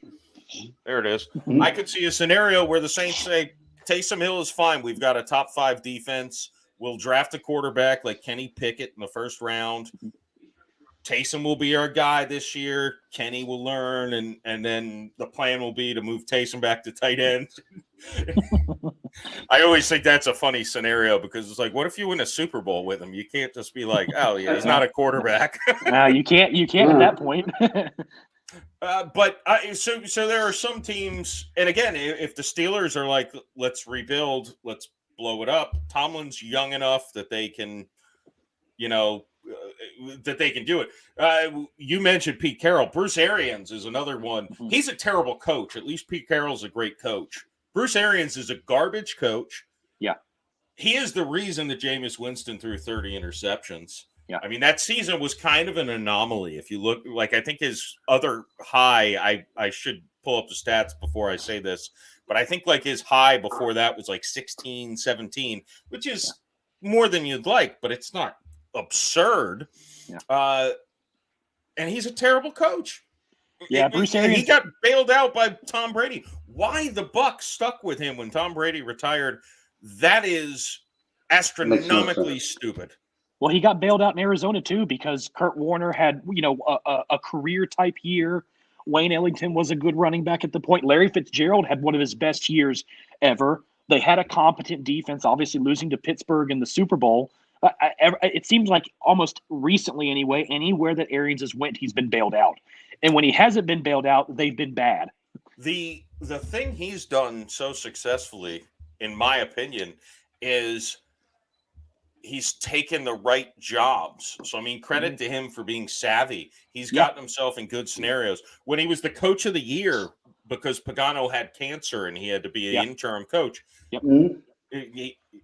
There it is. I could see a scenario where the Saints say, Taysom Hill is fine. We've got a top 5 defense. We'll draft a quarterback like Kenny Pickett in the first round. Taysom will be our guy this year. Kenny will learn, and then the plan will be to move Taysom back to tight end. I always think that's a funny scenario because it's like, what if you win a Super Bowl with him? You can't just be like, oh yeah, he's not a quarterback. No, you can't at that point. So there are some teams, and again, if the Steelers are like, let's rebuild, let's blow it up. Tomlin's young enough that they can, that they can do it. You mentioned Pete Carroll. Bruce Arians is another one. He's a terrible coach. At least Pete Carroll's a great coach. Bruce Arians is a garbage coach. Yeah. He is the reason that Jameis Winston threw 30 interceptions. Yeah. I mean, that season was kind of an anomaly. If you look, like, I think his other high, I should pull up the stats before I say this, but I think like his high before that was like 16, 17, which is more than you'd like, but it's not absurd. Yeah. And he's a terrible coach. Yeah, Bruce Arians. He got bailed out by Tom Brady. Why the Bucs stuck with him when Tom Brady retired, that is astronomically stupid. Well, he got bailed out in Arizona too because Kurt Warner had, a career type year. Wayne Ellington was a good running back at the point. Larry Fitzgerald had one of his best years ever. They had a competent defense, obviously losing to Pittsburgh in the Super Bowl, It seems like almost recently anyway, anywhere that Arians has went, he's been bailed out. And when he hasn't been bailed out, they've been bad. The thing he's done so successfully, in my opinion, is he's taken the right jobs. So, I mean, credit to him for being savvy. He's gotten himself in good scenarios. When he was the coach of the year, because Pagano had cancer and he had to be an interim coach. Yep.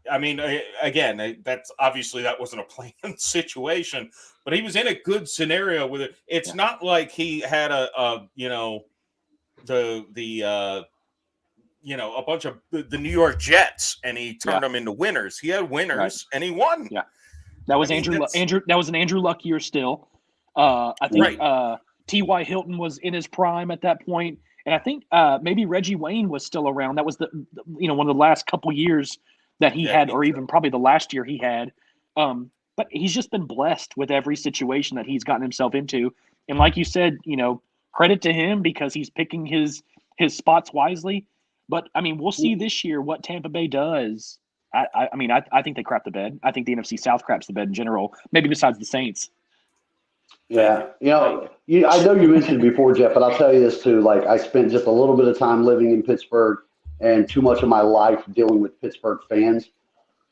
I mean, again, that's obviously that wasn't a planned situation, but he was in a good scenario with it. It's not like he had a bunch of the New York Jets and he turned them into winners. He had winners and he won. Yeah. That was that was an Andrew Luck year still. I think T.Y. Hilton was in his prime at that point. And I think maybe Reggie Wayne was still around. That was the one of the last couple years that he had, or even probably the last year he had. But he's just been blessed with every situation that he's gotten himself into. And like you said, credit to him because he's picking his spots wisely. But I mean, we'll see this year what Tampa Bay does. I think they crap the bed. I think the NFC South craps the bed in general, maybe besides the Saints. Yeah. I know you mentioned it before, Jeff, but I'll tell you this too. Like, I spent just a little bit of time living in Pittsburgh and too much of my life dealing with Pittsburgh fans.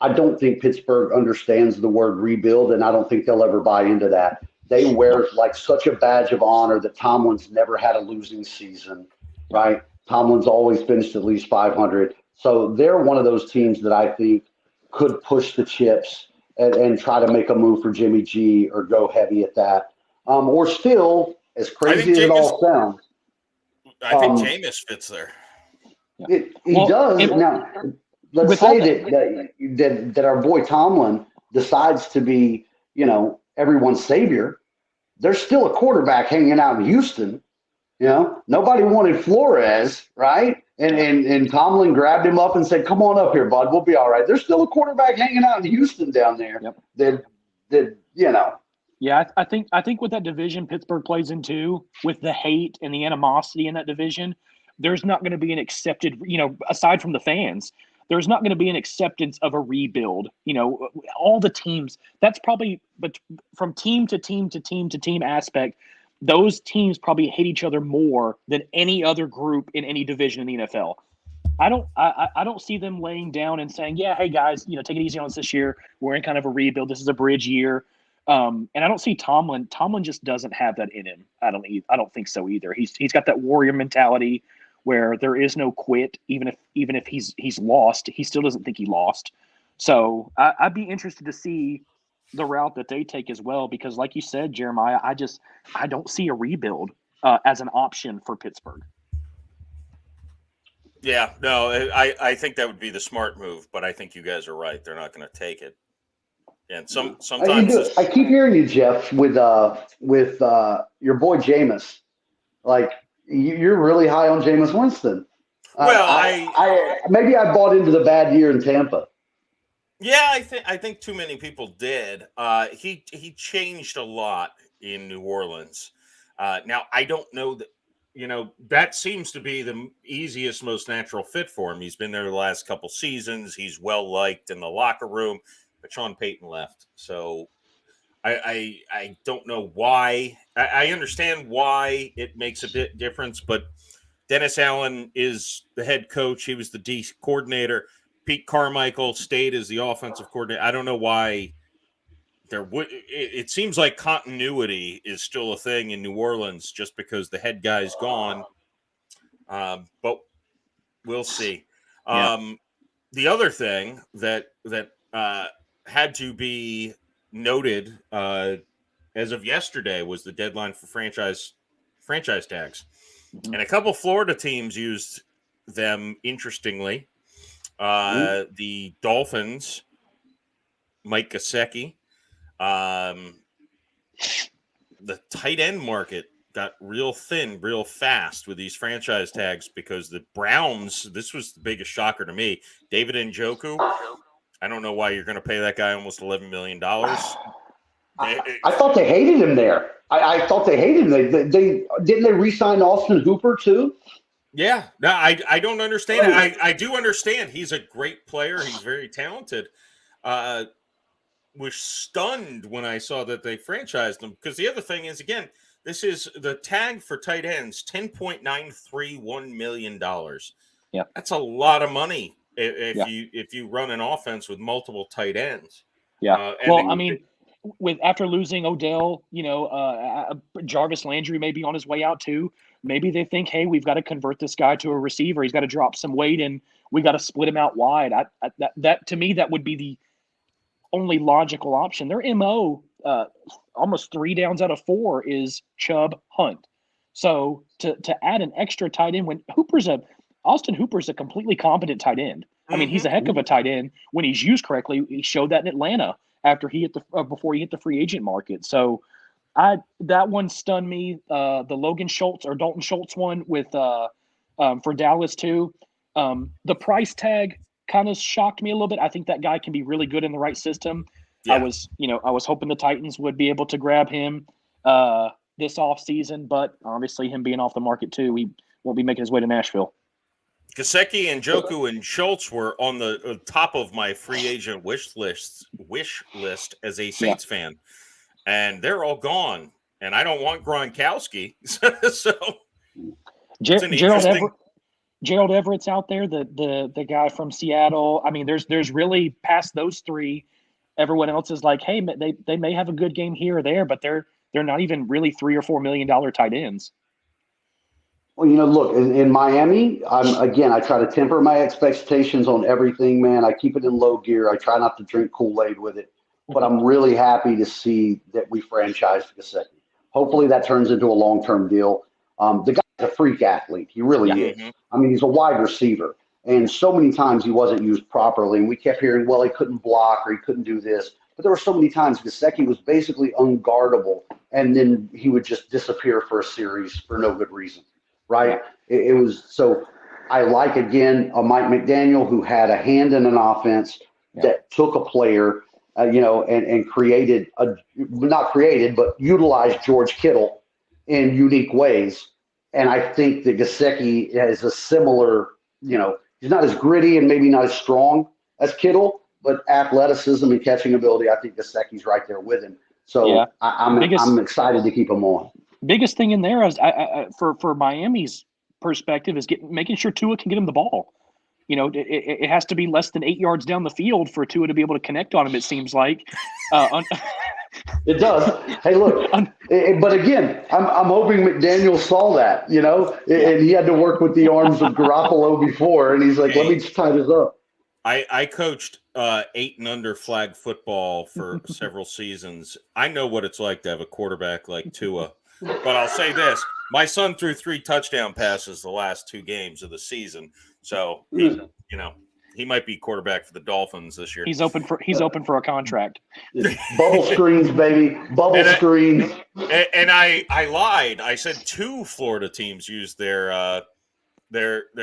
I don't think Pittsburgh understands the word rebuild, and I don't think they'll ever buy into that. They wear like such a badge of honor that Tomlin's never had a losing season, right? Tomlin's always finished at least 500. So they're one of those teams that I think could push the chips and try to make a move for Jimmy G or go heavy at that. Or still, as crazy as it all sounds, I think Jameis fits there. He does. Now, let's say that our boy Tomlin decides to be, everyone's savior. There's still a quarterback hanging out in Houston. Nobody wanted Flores, right? And Tomlin grabbed him up and said, "Come on up here, bud. We'll be all right." There's still a quarterback hanging out in Houston down there. That. Yeah, I think with that division Pittsburgh plays into, with the hate and the animosity in that division, there's not going to be an accepted, aside from the fans, there's not going to be an acceptance of a rebuild. All the teams, that's probably, but from team to team to team to team aspect, those teams probably hate each other more than any other group in any division in the NFL. I don't see them laying down and saying, "Yeah, hey guys, take it easy on us this year. We're in kind of a rebuild. This is a bridge year." And I don't see Tomlin. Tomlin just doesn't have that in him. I don't think so either. He's got that warrior mentality where there is no quit. Even if he's lost, he still doesn't think he lost. So I'd be interested to see the route that they take as well, because like you said, Jeremiah, I don't see a rebuild as an option for Pittsburgh. Yeah, no, I think that would be the smart move, but I think you guys are right. They're not going to take it. And sometimes I keep hearing you, Jeff, with your boy Jameis. Like, you're really high on Jameis Winston. Well, I maybe I bought into the bad year in Tampa. Yeah, I think too many people did. He changed a lot in New Orleans. Now I don't know that that seems to be the easiest, most natural fit for him. He's been there the last couple seasons. He's well liked in the locker room. But Sean Payton left, so I don't know why. I understand why it makes a bit difference, but Dennis Allen is the head coach. He was the D coordinator. Pete Carmichael stayed as the offensive coordinator. I don't know why there would. It seems like continuity is still a thing in New Orleans just because the head guy's gone. But we'll see. The other thing that had to be noted as of yesterday was the deadline for franchise tags. And a couple Florida teams used them, interestingly. The Dolphins, Mike Gesicki. The tight end market got real thin real fast with these franchise tags because the Browns, this was the biggest shocker to me, David Njoku. I don't know why you're going to pay that guy almost $11 million. I thought they hated him there. I thought they hated him. They didn't they re-sign Austin Hooper too? Yeah, no, I don't understand it. I do understand he's a great player. He's very talented. was stunned when I saw that they franchised him, because the other thing is, again, this is the tag for tight ends, $10.931 million. Yeah. That's a lot of money if you run an offense with multiple tight ends. Yeah. With after losing Odell, Jarvis Landry may be on his way out too. Maybe they think, hey, we've got to convert this guy to a receiver. He's got to drop some weight, and we got to split him out wide. That to me, that would be the only logical option. Their MO, almost 3 downs out of 4 is Chubb Hunt. So to add an extra tight end when Austin Hooper's a completely competent tight end. I mean, he's a heck of a tight end when he's used correctly. He showed that in Atlanta after he before he hit the free agent market. So that one stunned me. The Logan Schultz or Dalton Schultz one with for Dallas too. The price tag kind of shocked me a little bit. I think that guy can be really good in the right system. Yeah. I was hoping the Titans would be able to grab him this offseason, but obviously him being off the market too, he won't be making his way to Nashville. Gesicki and Njoku and Schultz were on the top of my free agent wish list as a Saints fan, and they're all gone. And I don't want Gronkowski, so Gerald Everett's out there, the guy from Seattle. I mean, there's really past those 3. Everyone else is like, hey, they may have a good game here or there, but they're not even really $3 or $4 million tight ends. Well, look, in Miami, I try to temper my expectations on everything, man. I keep it in low gear. I try not to drink Kool-Aid with it, but I'm really happy to see that we franchised Gesicki. Hopefully that turns into a long-term deal. The guy's a freak athlete. He really is. I mean, he's a wide receiver, and so many times he wasn't used properly, and we kept hearing, well, he couldn't block or he couldn't do this. But there were so many times Gesicki was basically unguardable, and then he would just disappear for a series for no good reason. Right. It was so I like, again, a Mike McDaniel who had a hand in an offense that took a player, and created but utilized George Kittle in unique ways. And I think that Gesicki is a similar, he's not as gritty and maybe not as strong as Kittle, but athleticism and catching ability, I think Gesicki's right there with him. So I'm excited to keep him on. Biggest thing in there is for Miami's perspective is making sure Tua can get him the ball. It has to be less than 8 yards down the field for Tua to be able to connect on him. It seems like. It does. Hey, look, but again, I'm hoping McDaniel saw that, and he had to work with the arms of Garoppolo before, and he's like, let me just tie this up. I coached 8 and under flag football for several seasons. I know what it's like to have a quarterback like Tua. But I'll say this: my son threw 3 touchdown passes the last 2 games of the season, so he might be quarterback for the Dolphins this year. He's open for a contract. Bubble screens, baby, screens. And I lied. I said 2 Florida teams used their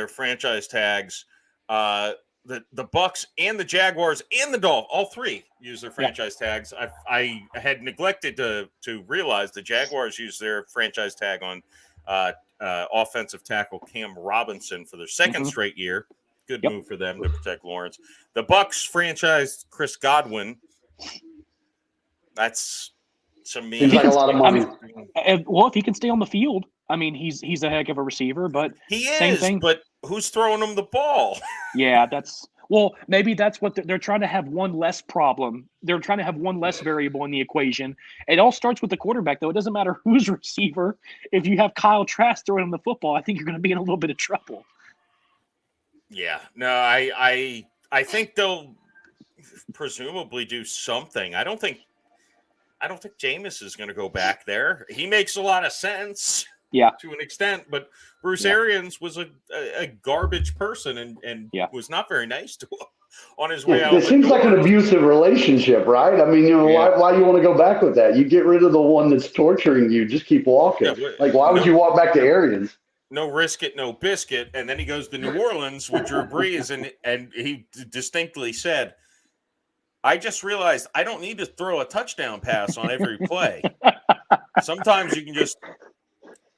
franchise tags. The Bucks and the Jaguars and the Dolphins, all 3 use their franchise tags. I had neglected to realize the Jaguars used their franchise tag on offensive tackle Cam Robinson for their 2nd straight year. Good move for them to protect Lawrence. The Bucks franchised Chris Godwin. That's to me seems like a lot of money. Well, if he can stay on the field, I mean, he's a heck of a receiver. But he same is. Thing. But who's throwing him the ball? Yeah, maybe that's what they're trying to have one less problem. They're trying to have one less variable in the equation. It all starts with the quarterback, though. It doesn't matter who's receiver. If you have Kyle Trask throwing him the football, I think you're going to be in a little bit of trouble. Yeah, no, I think they'll presumably do something. I don't think Jameis is going to go back there. He makes a lot of sense. Yeah, to an extent, but Bruce Arians was a garbage person and was not very nice to him on his way out. It seems like an abusive relationship, right? I mean, why you want to go back with that? You get rid of the one that's torturing you, just keep walking. Yeah, why would you walk back to Arians? No risk it, no biscuit. And then he goes to New Orleans with Drew Brees, and he distinctly said, I just realized I don't need to throw a touchdown pass on every play. Sometimes you can just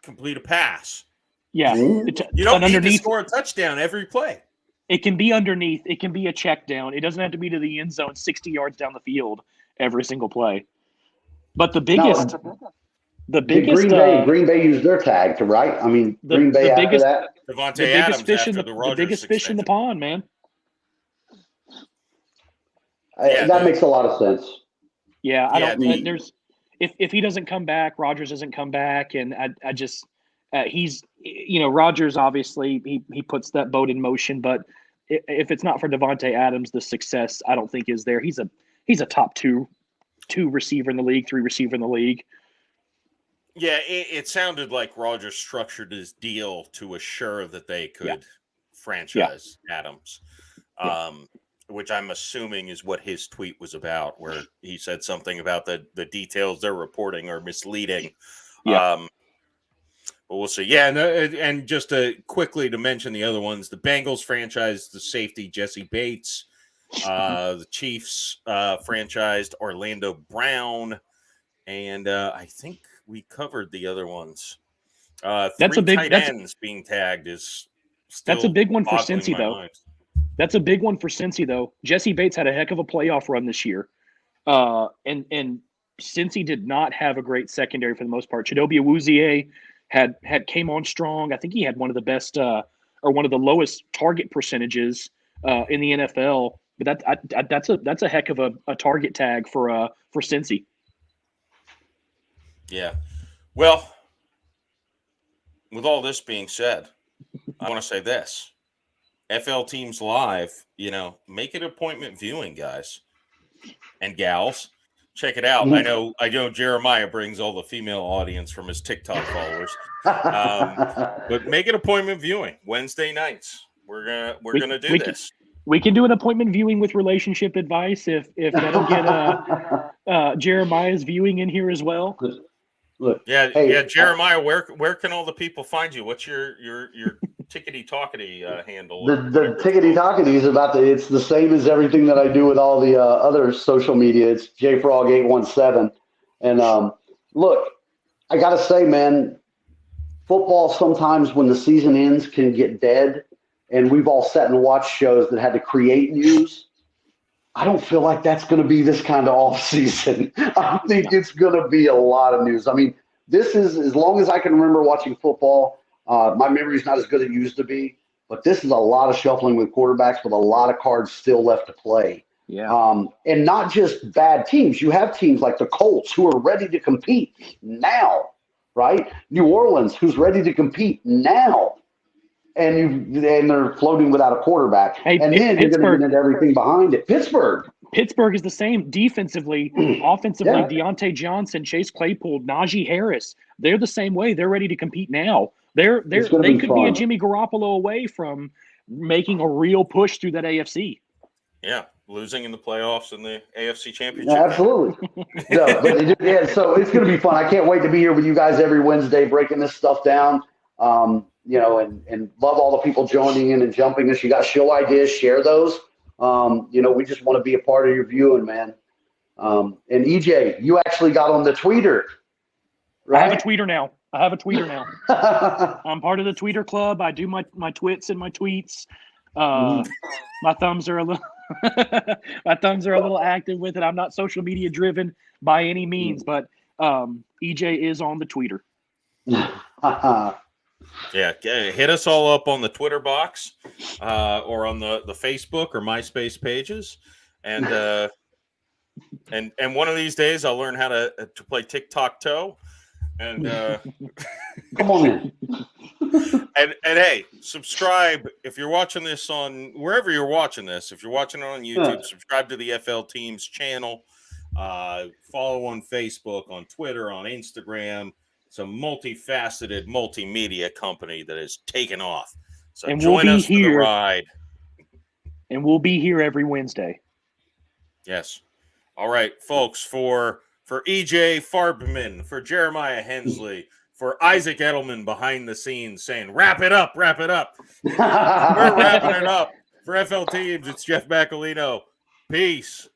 complete a pass. Yeah. You don't need to score a touchdown every play. It can be underneath. It can be a check down. It doesn't have to be to the end zone 60 yards down the field. every single play. But the Now, did Green Bay used their tag to right? I mean, Green Bay after that. Devontae Adams after the Rodgers biggest fish in the pond, man. That makes a lot of sense. Yeah, I don't. There's if he doesn't come back, Rodgers doesn't come back, and I just he's Rodgers obviously he puts that boat in motion, but if it's not for Devontae Adams, the success I don't think is there. He's a top two receiver in the league, 3 receiver in the league. Yeah, it sounded like Rodgers structured his deal to assure that they could franchise Adams, which I'm assuming is what his tweet was about, where he said something about the details they're reporting are misleading. Yeah. But we'll see. Yeah, and just quickly to mention the other ones, the Bengals franchised the safety Jesse Bates. The Chiefs franchised Orlando Brown. And I think we covered the other ones. That's a big tight ends being tagged is still that's a big one for Cincy, though. Mind. That's a big one for Cincy, though. Jesse Bates had a heck of a playoff run this year. And Cincy did not have a great secondary for the most part. Chidobe Awuzie had came on strong. I think he had one of the best or one of the lowest target percentages in the NFL. But that's a heck of a target tag for Cincy. Yeah. Well, with all this being said, I want to say this. FL Teams Live, make it appointment viewing, guys and gals. Check it out. I know Jeremiah brings all the female audience from his TikTok followers. But make it appointment viewing Wednesday nights. We're gonna do this. We can do an appointment viewing with relationship advice if that'll get Jeremiah's viewing in here as well. Look, Jeremiah, where can all the people find you? What's your tickety-talkety handle? The tickety-talkety is it's the same as everything that I do with all the other social media. It's JFrog817. And look, I got to say, man, football sometimes when the season ends can get dead. And we've all sat and watched shows that had to create news. I don't feel like that's going to be this kind of off season. I think it's going to be a lot of news. I mean, this is, as long as I can remember watching football, my memory is not as good as it used to be, but this is a lot of shuffling with quarterbacks with a lot of cards still left to play. Yeah. And not just bad teams. You have teams like the Colts who are ready to compete now, right? New Orleans, who's ready to compete now. And they're floating without a quarterback. Hey, and then you're going to get into everything behind it. Pittsburgh is the same defensively, offensively. Yeah. Deontay Johnson, Chase Claypool, Najee Harris. They're the same way. They're ready to compete now. They could be a Jimmy Garoppolo away from making a real push through that AFC. Yeah, losing in the playoffs in the AFC Championship. Yeah, absolutely. So it's going to be fun. I can't wait to be here with you guys every Wednesday breaking this stuff down. And love all the people joining in and jumping us. You got show ideas, share those. We just want to be a part of your viewing, man. And EJ, you actually got on the tweeter, right? I have a tweeter now. I'm part of the tweeter club. I do my twits and my tweets. My thumbs are a little active with it. I'm not social media driven by any means, but EJ is on the tweeter. Yeah, hit us all up on the Twitter box or on the Facebook or MySpace pages, and one of these days I'll learn how to play tic-tac-toe. And come on in. and hey, subscribe if you're watching this on wherever you're watching this. If you're watching it on YouTube, subscribe to the FL Teams channel. Follow on Facebook, on Twitter, on Instagram. It's a multifaceted multimedia company that has taken off. So and join us for the ride. And we'll be here every Wednesday. Yes. All right, folks, for EJ Farbman, for Jeremiah Hensley, for Isaac Edelman behind the scenes saying, wrap it up. We're wrapping it up. For FL Teams, it's Jeff Macolino. Peace.